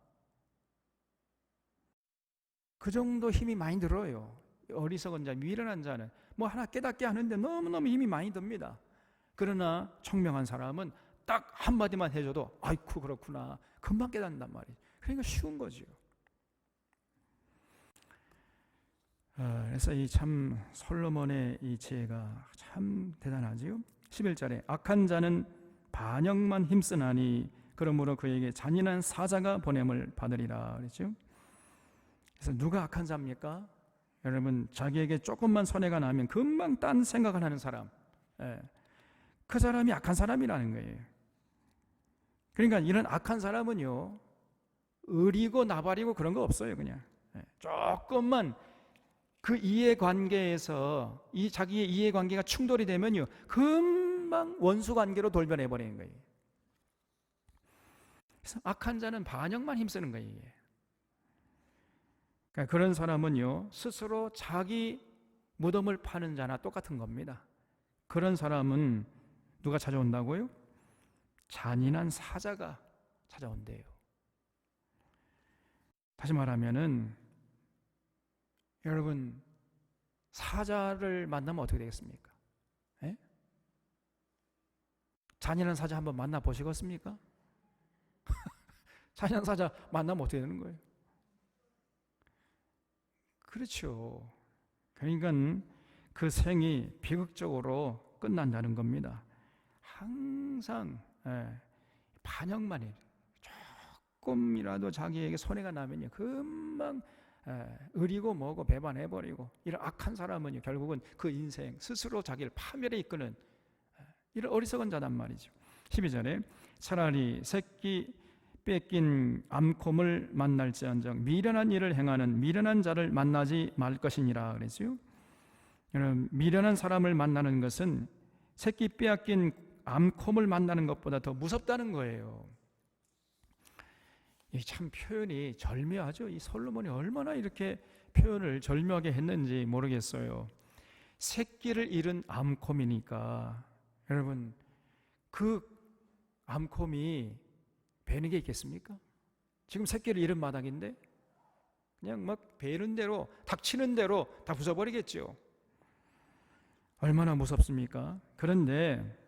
그 정도 힘이 많이 들어요. 어리석은 자, 미련한 자는 뭐 하나 깨닫게 하는데 너무너무 힘이 많이 듭니다. 그러나 총명한 사람은 딱 한마디만 해줘도 아이쿠 그렇구나, 금방 깨닫는단 말이에요. 그러니까 쉬운 거죠. 그래서 이 참 솔로몬의 이 지혜가 참 대단하지요. 11절에 악한 자는 반역만 힘쓰나니 그러므로 그에게 잔인한 사자가 보냄을 받으리라 그랬죠. 그래서 누가 악한 자입니까? 여러분, 자기에게 조금만 손해가 나면 금방 딴 생각을 하는 사람, 그 사람이 악한 사람이라는 거예요. 그러니까 이런 악한 사람은요, 의리고 나발이고 그런 거 없어요. 그냥 조금만 그 이해관계에서 자기의 이해관계가 충돌이 되면요, 금방 원수관계로 돌변해 버리는 거예요. 그래서 악한 자는 반역만 힘쓰는 거예요. 그러니까 그런 사람은요, 스스로 자기 무덤을 파는 자나 똑같은 겁니다. 그런 사람은 누가 찾아온다고요? 잔인한 사자가 찾아온대요. 다시 말하면은 여러분, 사자를 만나면 어떻게 되겠습니까? 잔인한 사자 한번 만나보시겠습니까? 잔인한 사자 만나면 어떻게 되는 거예요? 그렇죠. 그러니까 그 생이 비극적으로 끝난다는 겁니다. 항상 반역만 해요. 조금이라도 자기에게 손해가 나면요, 금방 의리고 뭐고 배반해버리고, 이런 악한 사람은요, 결국은 그 인생 스스로 자기를 파멸에 이끄는 이런 어리석은 자단 말이죠. 12절에 차라리 새끼 뺏긴 암콤을 만날지언정 미련한 일을 행하는 미련한 자를 만나지 말 것이니라 그랬어요. 여러분, 미련한 사람을 만나는 것은 새끼 빼앗긴 암콤을 만나는 것보다 더 무섭다는 거예요. 참 표현이 절묘하죠. 이 솔로몬이 얼마나 이렇게 표현을 절묘하게 했는지 모르겠어요. 새끼를 잃은 암콤이니까 여러분, 그 암콤이 베는 게 있겠습니까? 지금 새끼를 잃은 마당인데 그냥 막 베는 대로, 닥치는 대로 다 부숴버리겠죠. 얼마나 무섭습니까? 그런데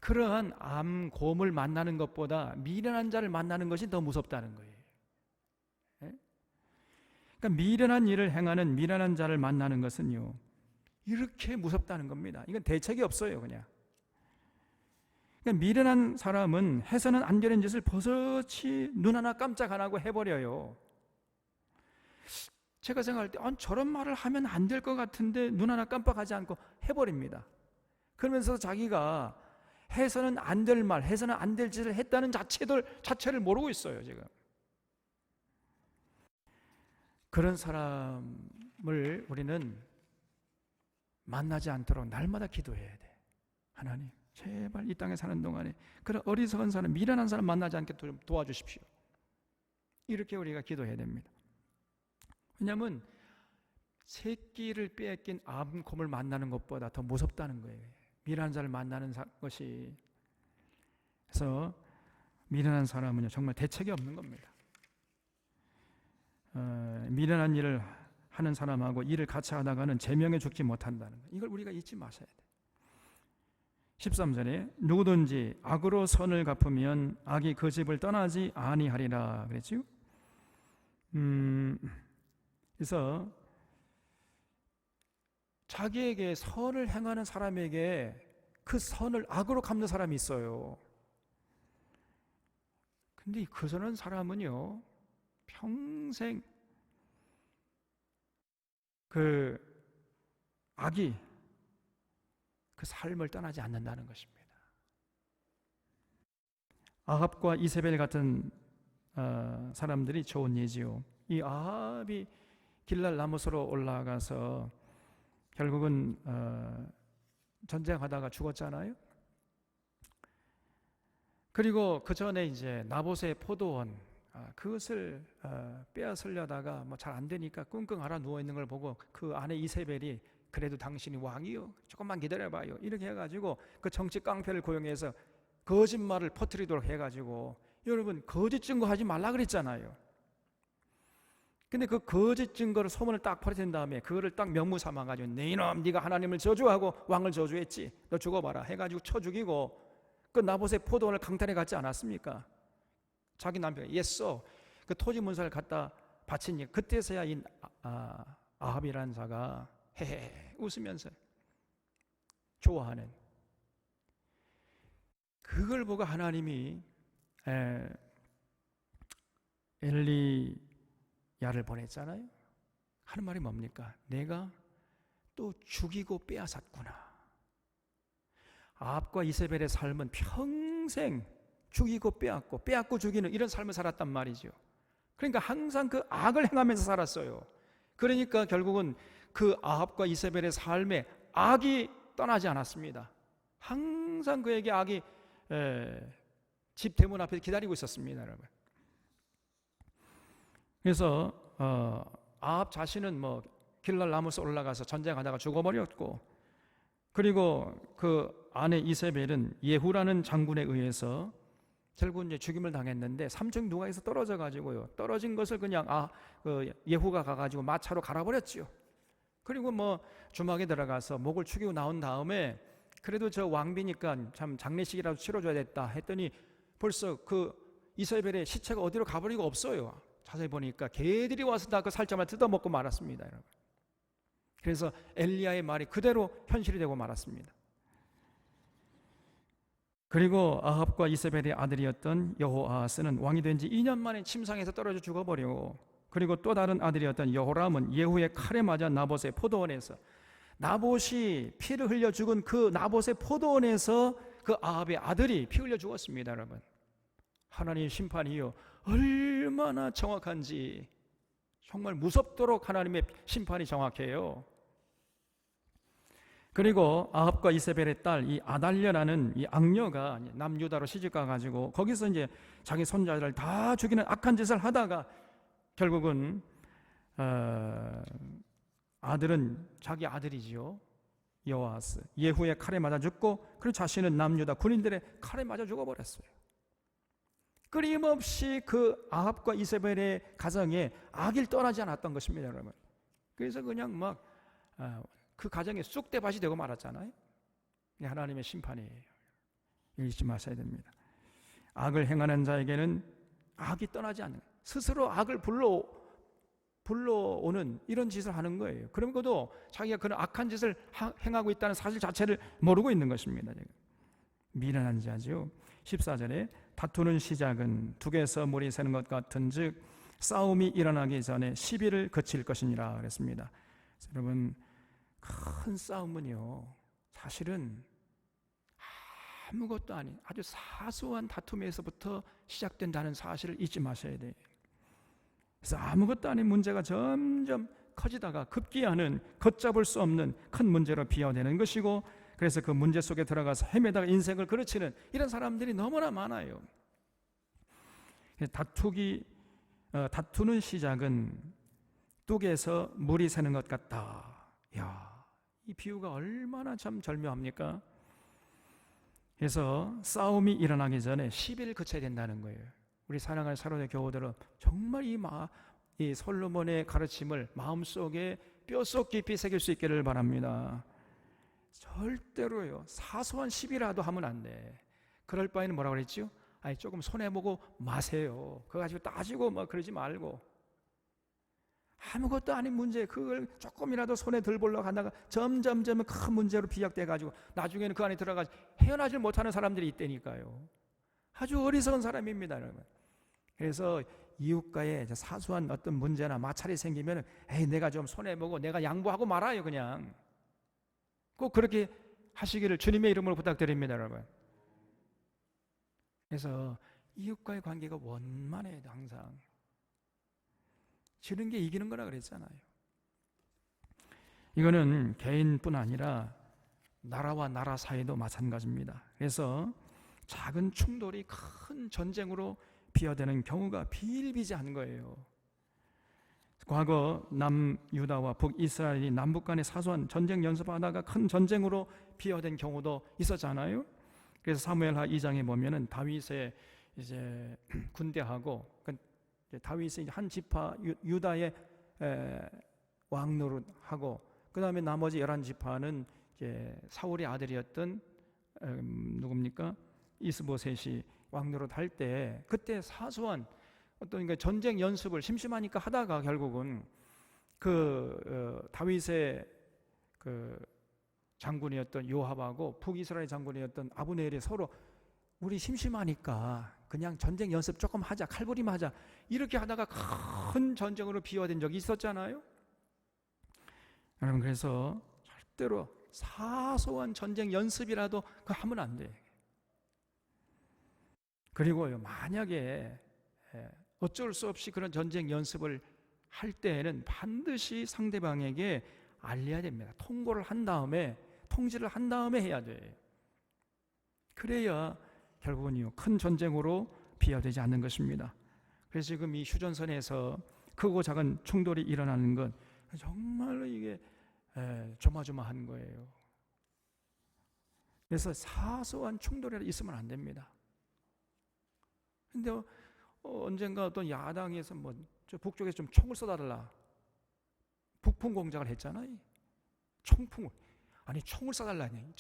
그러한 암곰을 만나는 것보다 미련한 자를 만나는 것이 더 무섭다는 거예요. 그러니까 미련한 일을 행하는 미련한 자를 만나는 것은요, 이렇게 무섭다는 겁니다. 이건 대책이 없어요, 그냥. 그러니까 미련한 사람은 해서는 안 되는 짓을 버젓이 눈 하나 깜짝 안 하고 해버려요. 제가 생각할 때 저런 말을 하면 안 될 것 같은데 눈 하나 깜빡하지 않고 해버립니다. 그러면서 자기가 해서는 안 될 말, 해서는 안 될 짓을 했다는 자체를 모르고 있어요, 지금. 그런 사람을 우리는 만나지 않도록 날마다 기도해야 돼. 하나님, 제발 이 땅에 사는 동안에 그런 어리석은 사람, 미련한 사람 만나지 않게 도와주십시오. 이렇게 우리가 기도해야 됩니다. 왜냐하면 새끼를 빼앗긴 암곰을 만나는 것보다 더 무섭다는 거예요. 미련한 자를 만나는 것이. 그래서 미련한 사람은요, 정말 대책이 없는 겁니다. 미련한 일을 하는 사람하고 일을 같이 하다가는 제명에 죽지 못한다는 거, 이걸 우리가 잊지 마셔야 돼요. 13절에 누구든지 악으로 선을 갚으면 악이 그 집을 떠나지 아니하리라 그랬죠. 그래서 자기에게 선을 행하는 사람에게 그 선을 악으로 갚는 사람이 있어요. 근데 그 선한 사람은요, 평생 그 악이 그 삶을 떠나지 않는다는 것입니다. 아합과 이세벨 같은 사람들이 좋은 예지요. 이 아합이 길랄 라모스로 올라가서 결국은 전쟁하다가 죽었잖아요. 그리고 그 전에 이제 나봇의 포도원, 그것을 빼앗으려다가 뭐 잘 안 되니까 끙끙 앓아 누워 있는 걸 보고 그 아내 이세벨이 그래도 당신이 왕이요, 조금만 기다려봐요, 이렇게 해가지고 그 정치 깡패를 고용해서 거짓말을 퍼뜨리도록 해가지고, 여러분 거짓 증거 하지 말라 그랬잖아요. 근데 그 거짓 증거를 소문을 딱 퍼뜨린 다음에 그거를 딱 명무 삼아가지고 네 이놈, 네가 하나님을 저주하고 왕을 저주했지, 너 죽어봐라 해가지고 쳐 죽이고 그 나봇의 포도원을 강탈해 갔지 않았습니까? 자기 남편이 예써 그 토지 문서를 갖다 바치니 그때서야 이 아합이라는 자가 헤헤 웃으면서 좋아하는, 그걸 보고 하나님이 엘리야를 보냈잖아요. 하는 말이 뭡니까? 내가 또 죽이고 빼앗았구나. 아합과 이세벨의 삶은 평생 죽이고 빼앗고 죽이는 이런 삶을 살았단 말이죠. 그러니까 항상 그 악을 행하면서 살았어요. 그러니까 결국은 그 아합과 이세벨의 삶에 악이 떠나지 않았습니다. 항상 그에게 악이 집 대문 앞에 기다리고 있었습니다, 여러분. 그래서 아합 자신은 뭐 길랄 라모스 올라가서 전쟁하다가 죽어버렸고, 그리고 그 아내 이세벨은 예후라는 장군에 의해서 결국 이제 죽임을 당했는데 3층 누가에서 떨어져 가지고요, 떨어진 것을 그냥 예후가 가가지고 마차로 갈아버렸지요. 그리고 뭐 주막에 들어가서 목을 축이고 나온 다음에 그래도 저 왕비니까 참 장례식이라도 치러줘야 됐다 했더니 벌써 그 이세벨의 시체가 어디로 가버리고 없어요. 자세히 보니까 개들이 와서 다 그 살점을 뜯어먹고 말았습니다, 여러분. 그래서 엘리야의 말이 그대로 현실이 되고 말았습니다. 그리고 아합과 이세벨의 아들이었던 여호아하스는 왕이 된 지 2년 만에 침상에서 떨어져 죽어버리고, 그리고 또 다른 아들이었던 여호람은 예후의 칼에 맞아 나봇의 포도원에서, 나봇이 피를 흘려 죽은 그 나봇의 포도원에서 그 아합의 아들이 피 흘려 죽었습니다, 여러분. 하나님의 심판이요, 얼마나 정확한지, 정말 무섭도록 하나님의 심판이 정확해요. 그리고 아합과 이세벨의 딸 이 아달랴라는 이 악녀가 남유다로 시집가 가지고 거기서 이제 자기 손자들을 다 죽이는 악한 짓을 하다가 결국은 아들은 자기 아들이지요, 여호아스, 예후의 칼에 맞아 죽고, 그리고 자신은 남유다 군인들의 칼에 맞아 죽어버렸어요. 끊임없이 그 아합과 이세벨의 가정에 악일 떠나지 않았던 것입니다, 여러분. 그래서 그냥 막 그 가정에 쑥대밭이 되고 말았잖아요. 하나님의 심판이에요. 잊지 마셔야 됩니다. 악을 행하는 자에게는 악이 떠나지 않는, 스스로 악을 불러오는 이런 짓을 하는 거예요. 그러면서도 자기가 그런 악한 짓을 행하고 있다는 사실 자체를 모르고 있는 것입니다. 미련한 자죠. 14절에 다투는 시작은 둑에서 물이 새는 것 같은즉 싸움이 일어나기 전에 시비를 그칠 것이니라 그랬습니다. 여러분, 큰 싸움은요 사실은 아무것도 아닌 아주 사소한 다툼에서부터 시작된다는 사실을 잊지 마셔야 돼요. 그래서 아무것도 아닌 문제가 점점 커지다가 급기야는 걷잡을 수 없는 큰 문제로 비화되는 것이고, 그래서 그 문제 속에 들어가서 헤매다가 인생을 그르치는 이런 사람들이 너무나 많아요. 다투는 시작은 뚝에서 물이 새는 것 같다. 이야, 이 비유가 얼마나 참 절묘합니까? 그래서 싸움이 일어나기 전에 시비를 그쳐야 된다는 거예요. 우리 사랑하는 사랑의 교우들은 정말 이 솔로몬의 가르침을 마음속에 뼛속 깊이 새길 수 있기를 바랍니다. 절대로요 사소한 시비라도 하면 안 돼. 그럴 바에는 뭐라고 그랬죠? 아니 조금 손해보고 마세요. 그거 가지고 따지고 뭐 그러지 말고, 아무것도 아닌 문제 그걸 조금이라도 손에 들 보려고 하다가 점점 큰 문제로 비약돼 가지고 나중에는 그 안에 들어가서 헤어나질 못하는 사람들이 있다니까요. 아주 어리석은 사람입니다, 여러분. 그래서 이웃과의 사소한 어떤 문제나 마찰이 생기면 내가 좀 손해보고 내가 양보하고 말아요. 그냥 꼭 그렇게 하시기를 주님의 이름으로 부탁드립니다, 여러분. 그래서 이웃과의 관계가 원만해야 돼. 항상 지는 게 이기는 거라 그랬잖아요. 이거는 개인뿐 아니라 나라와 나라 사이도 마찬가지입니다. 그래서 작은 충돌이 큰 전쟁으로 비화되는 경우가 비일비재한 거예요. 과거 남유다와 북이스라엘이 남북 간의 사소한 전쟁 연습하다가 큰 전쟁으로 비화된 경우도 있었잖아요. 그래서 사무엘하 2장에 보면은 다윗의 이제 군대하고 다윗의 한 지파 유다의 왕노릇하고, 그 다음에 나머지 11지파는 이제 사울의 아들이었던 누굽니까? 이스보셋이 왕노릇 할 때, 그때 사소한 어떤 전쟁 연습을 심심하니까 하다가 결국은 다윗의 장군이었던 요압하고 북이스라엘 장군이었던 아브넬이 서로 우리 심심하니까 그냥 전쟁 연습 조금 하자, 칼부림 하자, 이렇게 하다가 큰 전쟁으로 비화된 적이 있었잖아요. 여러분, 그래서 절대로 사소한 전쟁 연습이라도 그거 하면 안 돼. 그리고요, 만약에 어쩔 수 없이 그런 전쟁 연습을 할 때에는 반드시 상대방에게 알려야 됩니다. 통지를 한 다음에 해야 돼요. 그래야 결국은요 큰 전쟁으로 비화되지 않는 것입니다. 그래서 지금 이 휴전선에서 크고 작은 충돌이 일어나는 건 정말로 이게 조마조마한 거예요. 그래서 사소한 충돌이 있으면 안 됩니다. 근데 언젠가 어떤 야당에서 저 북쪽에서 좀 총을 쏘달라, 북풍 공작을 했잖아요. 총을 쏘달라니.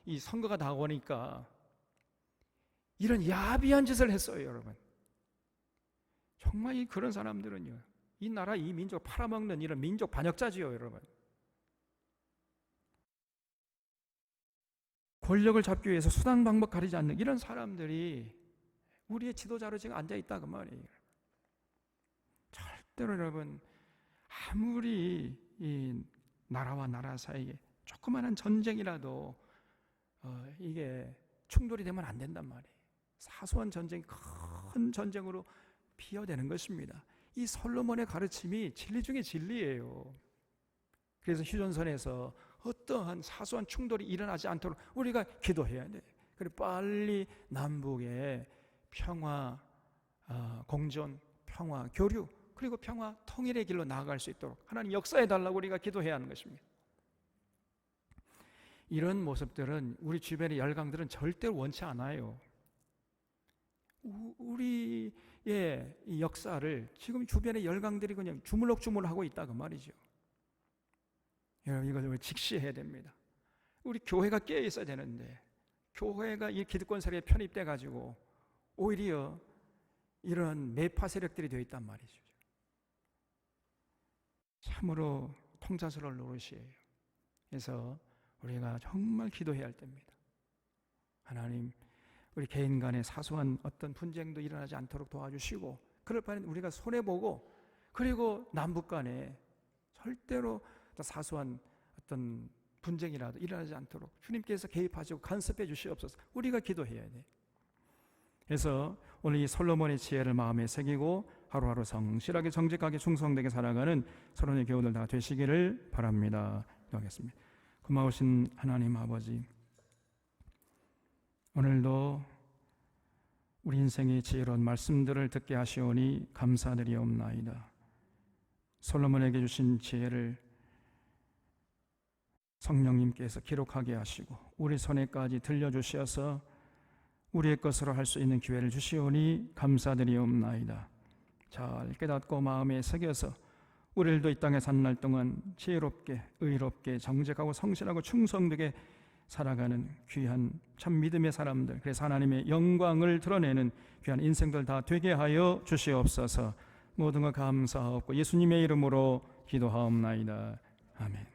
이 선거가 다가오니까 이런 야비한 짓을 했어요, 여러분. 정말 그런 사람들은요, 이 나라 이 민족 팔아먹는 이런 민족 반역자지요, 여러분. 권력을 잡기 위해서 수단 방법 가리지 않는 이런 사람들이 우리의 지도자로 지금 앉아있다 그 말이에요. 절대로 여러분, 아무리 이 나라와 나라 사이에 조그마한 전쟁이라도 이게 충돌이 되면 안 된단 말이에요. 사소한 전쟁이 큰 전쟁으로 비화되는 것입니다. 이 솔로몬의 가르침이 진리 중에 진리예요. 그래서 휴전선에서 어떠한 사소한 충돌이 일어나지 않도록 우리가 기도해야 돼요. 그리고 빨리 남북의 평화, 공존, 평화, 교류, 그리고 평화, 통일의 길로 나아갈 수 있도록 하나님 역사해달라고 우리가 기도해야 하는 것입니다. 이런 모습들은 우리 주변의 열강들은 절대로 원치 않아요. 우리의 이 역사를 지금 주변의 열강들이 그냥 주물럭주물하고 있다 그 말이죠. 여러분, 이것을 직시해야 됩니다. 우리 교회가 깨어 있어야 되는데 교회가 이 기득권 세력에 편입돼 가지고 오히려 이런 매파 세력들이 되어 있단 말이죠. 참으로 통자스러울 노릇이에요. 그래서 우리가 정말 기도해야 할 때입니다. 하나님, 우리 개인 간의 사소한 어떤 분쟁도 일어나지 않도록 도와주시고, 그럴 바에는 우리가 손해보고, 그리고 남북 간에 절대로 사소한 어떤 분쟁이라도 일어나지 않도록 주님께서 개입하시고 간섭해 주시옵소서. 우리가 기도해야 돼. 그래서 오늘 이 솔로몬의 지혜를 마음에 새기고 하루하루 성실하게 정직하게 충성되게 살아가는 서론의 교우들 다 되시기를 바랍니다. 기도하겠습니다. 고마우신 하나님 아버지, 오늘도 우리 인생의 지혜로운 말씀들을 듣게 하시오니 감사드리옵나이다. 솔로몬에게 주신 지혜를 성령님께서 기록하게 하시고 우리 손에까지 들려주셔서 우리의 것으로 할 수 있는 기회를 주시오니 감사드리옵나이다. 잘 깨닫고 마음에 새겨서 우리들도 이 땅에 사는 날 동안 지혜롭게 의롭게 정직하고 성실하고 충성되게 살아가는 귀한 참 믿음의 사람들, 그래서 하나님의 영광을 드러내는 귀한 인생들 다 되게 하여 주시옵소서. 모든 것 감사하옵고 예수님의 이름으로 기도하옵나이다. 아멘.